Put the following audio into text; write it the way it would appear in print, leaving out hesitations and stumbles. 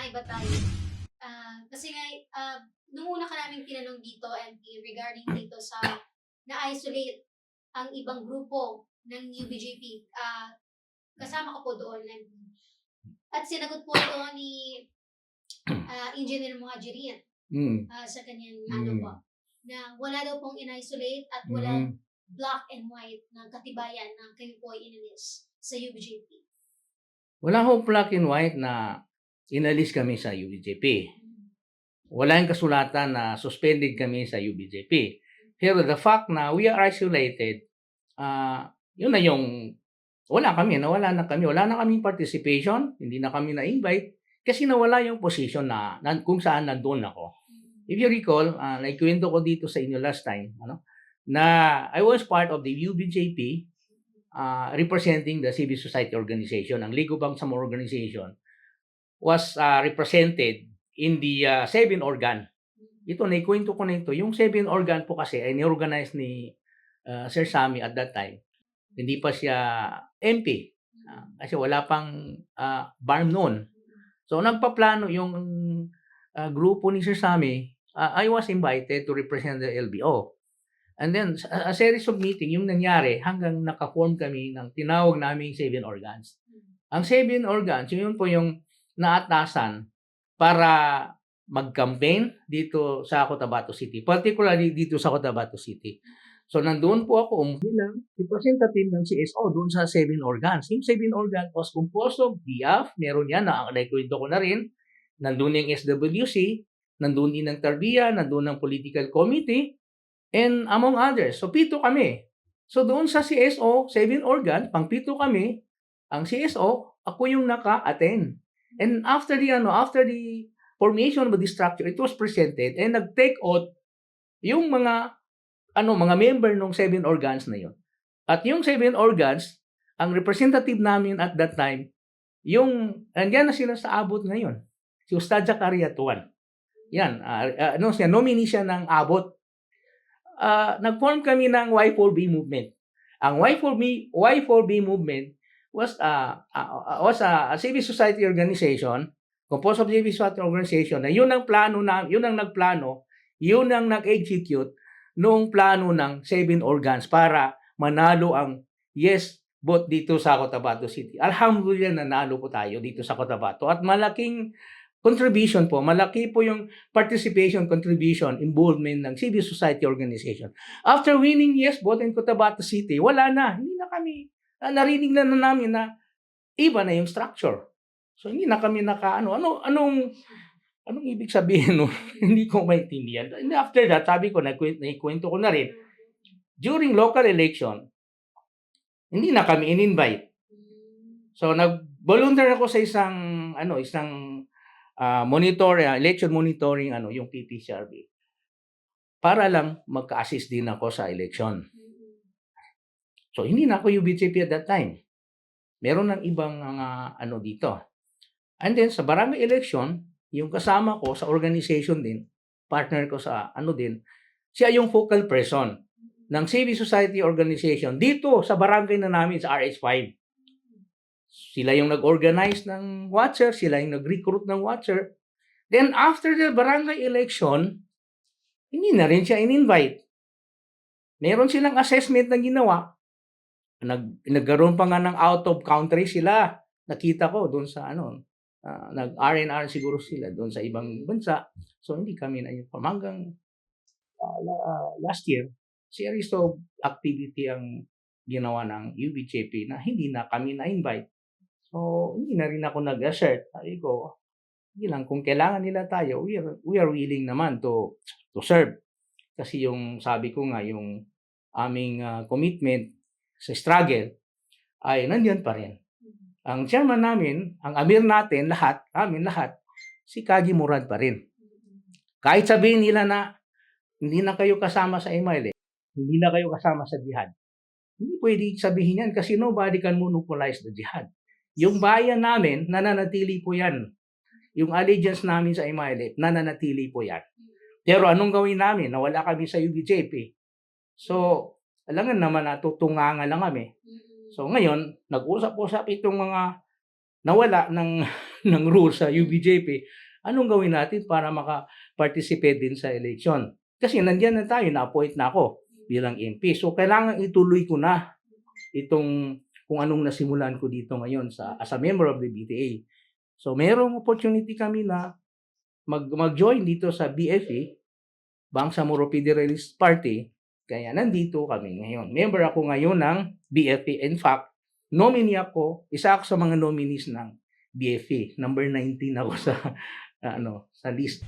maiba tayo. Kasi nga, nung una ka naming tinanong dito, MP, regarding dito sa na-isolate ang ibang grupo ng UBJP, kasama ka po doon, MP. At sinagot po ito ni Engineer Muhajirin Mm. sa kanyang Mm. na wala daw pong in-isolate at walang black and white na katibayan na kayo po ay inalis sa UBJP. Wala hong black and white na inalis kami sa UBJP. Wala yung kasulatan na suspended kami sa UBJP. Pero the fact na we are isolated, yun na yung nawala na kami. Wala na kaming participation, hindi na kami na-invite kasi nawala yung position na kung saan nandun ako. If you recall, naikwento ko dito sa inyo last time, na I was part of the UBJP representing the civil society organization. Ang League of Bangsamoro Organization was represented in the 7 organ. Ito, naikwento ko na ito. Yung 7 organ po kasi ay ni-organize ni Sir Sammy at that time. Hindi pa siya MP. Kasi wala pang BARM noon. So, nagpaplano yung grupo ni Sir Sammy. I was invited to represent the LBO. And then, a series of meeting, yung nangyari hanggang naka-form kami ng tinawag naming 7 organs. Ang 7 organs, yun po yung naatasan para mag-campaign dito sa Cotabato City, particularly dito sa Cotabato City. So, nandoon po ako bilang representative ng CSO doon sa 7 organs. Yung 7 organs was composed of DIAF, meron yan, naikwento ko na rin, nandoon yung SWC, nandoon din ng Tarbia, nandoon ng Political Committee, and among others. So, 7 kami. So, doon sa CSO, 7 organ, pang 7 kami, ang CSO, ako yung naka-attend. And after the formation of the structure, it was presented and nag-take out yung mga member ng 7 organs na yun. At yung 7 organs, ang representative namin at that time, andyan na sila sa ABOT ngayon. Si Ustad Zachariah Tuan. Yan, nominee siya ng ABOT. Nag-form kami ng Y4B movement. Ang Y4B movement was a civil society organization, composed of civil society organization, na yun ang nagplano, yun ang nag-execute noong plano ng 7 organs para manalo ang yes vote dito sa Cotabato City. Alhamdulillah, nanalo po tayo dito sa Cotabato at malaking contribution po, malaki po yung contribution, involvement ng civil society organization. After winning yes vote in Cotabato City, wala na, hindi na kami, narinig na namin na iba na yung structure. So hindi na kami anong ibig sabihin no? Hindi ko maintindihan. And after that, sabi ko, naikwento ko na rin, during local election, hindi na kami in-invite. So nag-volunteer ako sa isang election monitoring yung PPCRB. Para lang magka-assist din ako sa election. So hindi na ako UBJP at that time. Meron ng ibang dito. And then sa barangay election, yung kasama ko sa organization din, partner ko sa siya yung focal person ng civil society organization dito sa barangay na namin sa RH5. Sila yung nag-organize ng watcher, sila yung nag-recruit ng watcher. Then after the barangay election, hindi na rin siya in-invite. Meron silang assessment na ginawa. Nagkaroon pa nga ng out of country sila. Nakita ko doon sa nag-R&R siguro sila doon sa ibang bansa. So hindi kami na-inform. Hanggang last year, series of activity ang ginawa ng UBJP na hindi na kami na-invite. So, hindi na rin ako nag-assert. Sabi ko, hindi lang, kung kailangan nila tayo, we are willing naman to serve. Kasi yung sabi ko nga, yung aming commitment sa struggle ay nandiyan pa rin. Ang chairman namin, ang amir natin, amin lahat, si Kaji Murad pa rin. Kahit sabihin nila na hindi na kayo kasama sa MILE, hindi na kayo kasama sa jihad. Hindi pwede sabihin yan kasi nobody can monopolize the jihad. Yung bayan namin, nananatili po yan. Yung allegiance namin sa MILF, nananatili po yan. Pero anong gawin namin? Nawala kami sa UBJP. So, alangan naman na tutungangan lang kami. So, ngayon, nag-usap-usap itong mga nawala ng ng rules sa UBJP, anong gawin natin para maka-participate din sa election? Kasi nandiyan na tayo, na-appoint na ako bilang MP. So, kailangan ituloy ko na itong kung anong nasimulan ko dito ngayon as a member of the BTA. So, merong opportunity kami na mag-join dito sa BFA, Bangsamoro Federalist Party. Kaya nandito kami ngayon. Member ako ngayon ng BFA. In fact, nominee ako, isa ako sa mga nominees ng BFA. Number 19 ako sa sa list.